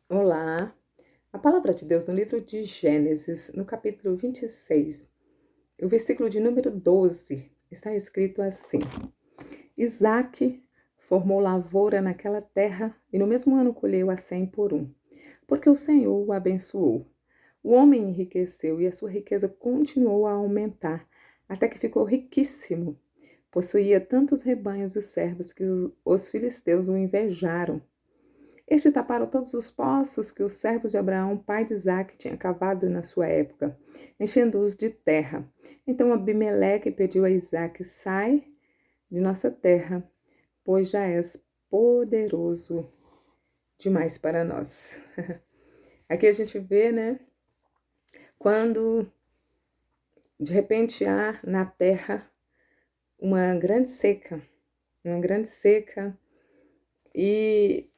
Olá! A palavra de Deus no livro de Gênesis, no capítulo 26, o versículo de número 12, está escrito assim: Isaque formou lavoura naquela terra e no mesmo ano colheu a 100 por um, porque o Senhor o abençoou. O homem enriqueceu e a sua riqueza continuou a aumentar, até que ficou riquíssimo. Possuía tantos rebanhos e servos que os filisteus o invejaram. Este taparam todos os poços que os servos de Abraão, pai de Isaque, tinha cavado na sua época, enchendo-os de terra. Então Abimeleque pediu a Isaque: Sai de nossa terra, pois já és poderoso demais para nós. Aqui a gente vê, né, quando de repente há na terra uma grande seca, e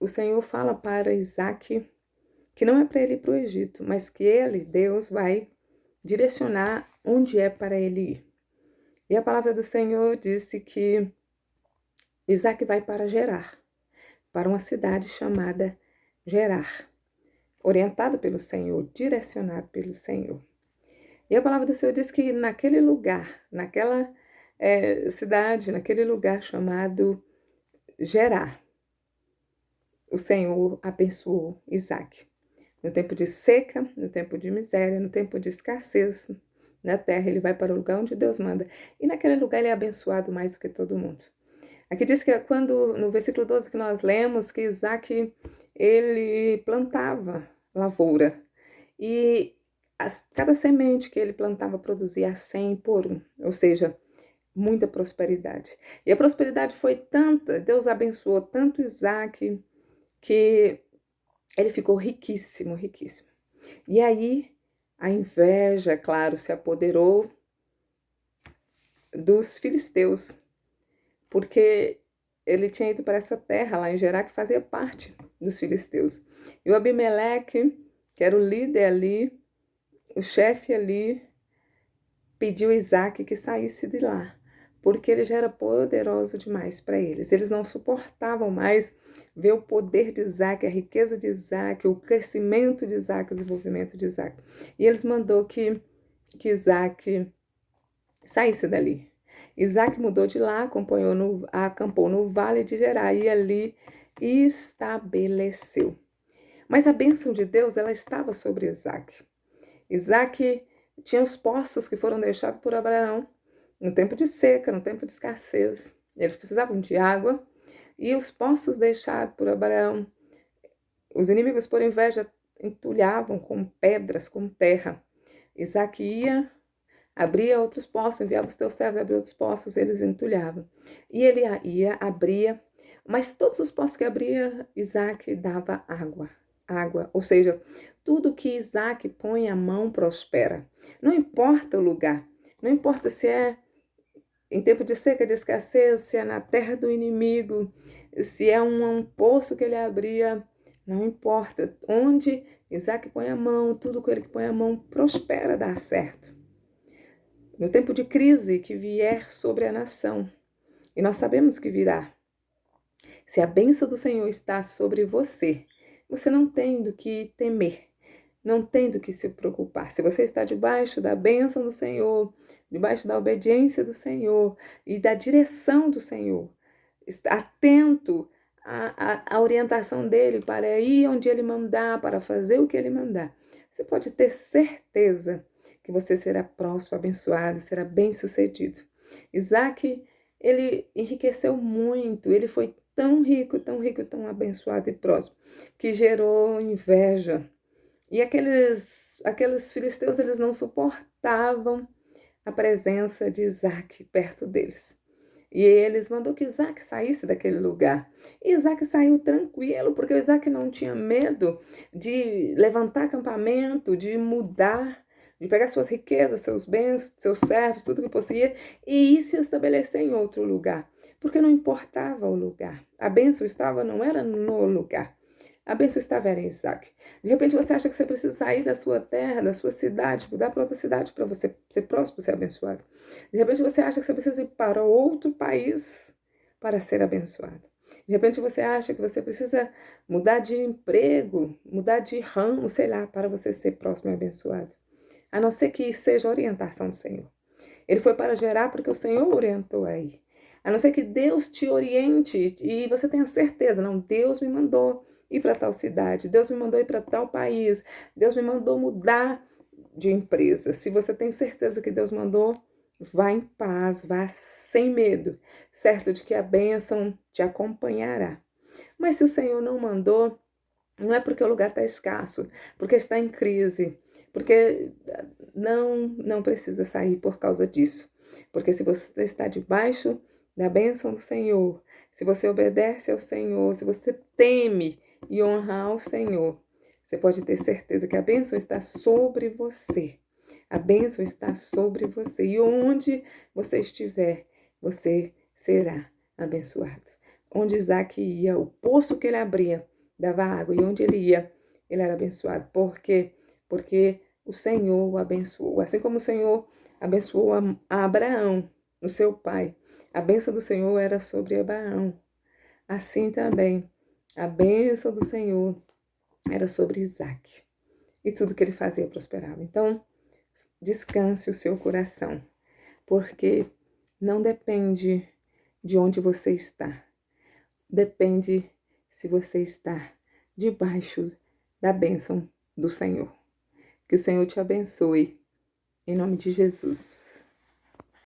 o Senhor fala para Isaque que não é para ele ir para o Egito, mas que ele, Deus, vai direcionar onde é para ele ir. E a palavra do Senhor disse que Isaac vai para Gerar, para uma cidade chamada Gerar, orientado pelo Senhor, direcionado pelo Senhor. E a palavra do Senhor diz que naquele lugar, naquela cidade, naquele lugar chamado Gerar, o Senhor abençoou Isaac. No tempo de seca, no tempo de miséria, no tempo de escassez na terra, ele vai para o lugar onde Deus manda. E naquele lugar ele é abençoado mais do que todo mundo. Aqui diz que quando, no versículo 12 que nós lemos, que Isaac, ele plantava lavoura. E cada semente que ele plantava produzia 100 por um, ou seja, muita prosperidade. E a prosperidade foi tanta, Deus abençoou tanto Isaac, que ele ficou riquíssimo, riquíssimo. E aí, a inveja, claro, se apoderou dos filisteus, porque ele tinha ido para essa terra lá em Gerar, que fazia parte dos filisteus. E o Abimeleque, que era o líder ali, o chefe ali, pediu a Isaac que saísse de lá, porque ele já era poderoso demais para eles. Eles não suportavam mais ver o poder de Isaac, a riqueza de Isaac, o crescimento de Isaac, o desenvolvimento de Isaac. E eles mandou que Isaac saísse dali. Isaac mudou de lá, acampou no vale de Gerar e ali estabeleceu. Mas a bênção de Deus, ela estava sobre Isaac. Isaac tinha os poços que foram deixados por Abraão no tempo de seca, no tempo de escassez. Eles precisavam de água e os poços deixados por Abraão, os inimigos por inveja entulhavam com pedras, com terra. Isaac ia, abria outros poços, enviava os teus servos a abrir outros poços, eles entulhavam. E ele ia, abria, mas todos os poços que abria, Isaac dava água, ou seja, tudo que Isaac põe a mão prospera. Não importa o lugar, não importa se é em tempo de seca, de escassez, se é na terra do inimigo, se é um poço que ele abria, não importa. Onde Isaac põe a mão, tudo que ele põe a mão prospera, dá certo. No tempo de crise que vier sobre a nação, e nós sabemos que virá, se a bênção do Senhor está sobre você, você não tem do que temer, não tem do que se preocupar. Se você está debaixo da bênção do Senhor, debaixo da obediência do Senhor e da direção do Senhor, está atento à orientação dele para ir onde ele mandar, para fazer o que ele mandar, você pode ter certeza que você será próspero, abençoado, será bem-sucedido. Isaac, ele enriqueceu muito, ele foi tão rico, tão abençoado e próspero, que gerou inveja. E aqueles filisteus, eles não suportavam a presença de Isaac perto deles. E eles mandou que Isaac saísse daquele lugar. E Isaac saiu tranquilo, porque o Isaac não tinha medo de levantar acampamento, de mudar, de pegar suas riquezas, seus bens, seus servos, tudo que possuía, e ir se estabelecer em outro lugar. Porque não importava o lugar. A bênção estava, não era no lugar. A bênção estava em Isaac. De repente você acha que você precisa sair da sua terra, da sua cidade, mudar para outra cidade para você ser próspero, ser abençoado. De repente você acha que você precisa ir para outro país para ser abençoado. De repente você acha que você precisa mudar de emprego, mudar de ramo, sei lá, para você ser próximo e abençoado. A não ser que seja a orientação do Senhor. Ele foi para gerar porque o Senhor orientou aí. A não ser que Deus te oriente e você tenha certeza, não, Deus me mandou ir para tal cidade, Deus me mandou ir para tal país, Deus me mandou mudar de empresa. Se você tem certeza que Deus mandou, vá em paz, vá sem medo, certo de que a bênção te acompanhará. Mas se o Senhor não mandou, não é porque o lugar está escasso, porque está em crise, porque não precisa sair por causa disso. Porque se você está debaixo da bênção do Senhor, se você obedece ao Senhor, se você teme e honra ao Senhor, você pode ter certeza que a bênção está sobre você. A bênção está sobre você. E onde você estiver, você será abençoado. Onde Isaac ia, o poço que ele abria, dava água, e onde ele ia, ele era abençoado. Por quê? Porque o Senhor o abençoou. Assim como o Senhor abençoou a Abraão, o seu pai, a bênção do Senhor era sobre Abraão. Assim também, a bênção do Senhor era sobre Isaac. E tudo que ele fazia prosperava. Então, descanse o seu coração, porque não depende de onde você está. Depende se você está debaixo da bênção do Senhor. Que o Senhor te abençoe, em nome de Jesus.